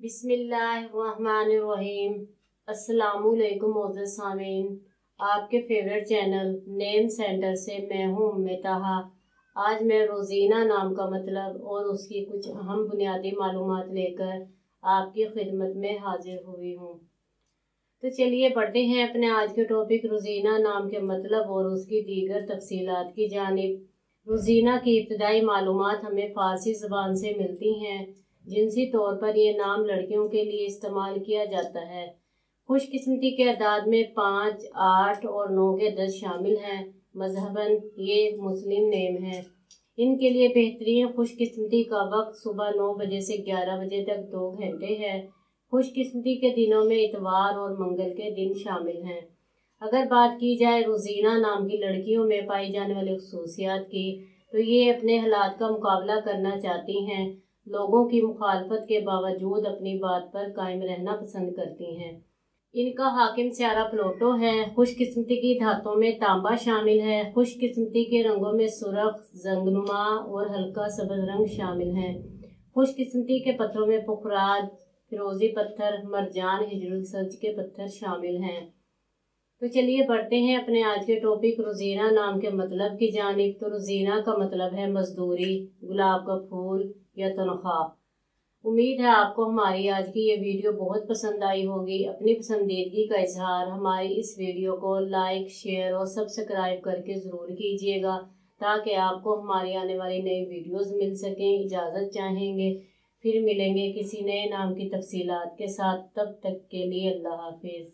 बिस्मिल्लाहिर्रहमानिर्रहीम। अस्सलामुअलैकुम मोअज़्ज़ज़ सामीन, आपके फेवरेट चैनल नेम सेंटर से मैं हूँ उम्मे ताहा। आज मैं रोज़ीना नाम का मतलब और उसकी कुछ अहम बुनियादी मालूमात लेकर आपकी खिदमत में हाजिर हुई हूँ। तो चलिए बढ़ते हैं अपने आज के टॉपिक रोज़ीना नाम के मतलब और उसकी दीगर तफसीलात की जानिब। रोज़ीना की इब्तदाई मालूमात हमें फ़ारसी ज़बान से मिलती हैं। जिनसी तौर पर यह नाम लड़कियों के लिए इस्तेमाल किया जाता है। खुशकिस्मती के अदाद में 5, 8 और 9 के 10 शामिल हैं। मजहबन ये मुस्लिम नेम है। इनके लिए बेहतरीन खुशकिस्मती का वक्त सुबह 9 बजे से 11 बजे तक 2 घंटे है। खुशकिस्मती के दिनों में इतवार और मंगल के दिन शामिल हैं। अगर बात की जाए रोज़ीना नाम की लड़कियों में पाई जाने वाली खसूसियात की, तो ये अपने हालात का मुकाबला करना चाहती हैं। लोगों की मुखालफत के बावजूद अपनी बात पर कायम रहना पसंद करती हैं। इनका हाकिम स्यारा प्लूटो है। खुशकिस्मती की धातों में तांबा शामिल है। खुशकिस्मती के रंगों में सुर्ख, जंगनुमा और हल्का सब्ज रंग शामिल हैं। खुशकिस्मती के पत्थरों में पुखराज, फिरोजी पत्थर, मरजान, हिजरुल सज के पत्थर शामिल हैं। तो चलिए बढ़ते हैं अपने आज के टॉपिक रोज़ीना नाम के मतलब की जानिब। तो रोज़ीना का मतलब है मजदूरी, गुलाब का फूल या तनख्वाह। उम्मीद है आपको हमारी आज की ये वीडियो बहुत पसंद आई होगी। अपनी पसंदीदगी का इजहार हमारी इस वीडियो को लाइक, शेयर और सब्सक्राइब करके ज़रूर कीजिएगा, ताकि आपको हमारी आने वाली नई वीडियोस मिल सकें। इजाज़त चाहेंगे, फिर मिलेंगे किसी नए नाम की तफसीलात के साथ। तब तक के लिए अल्लाह हाफिज़।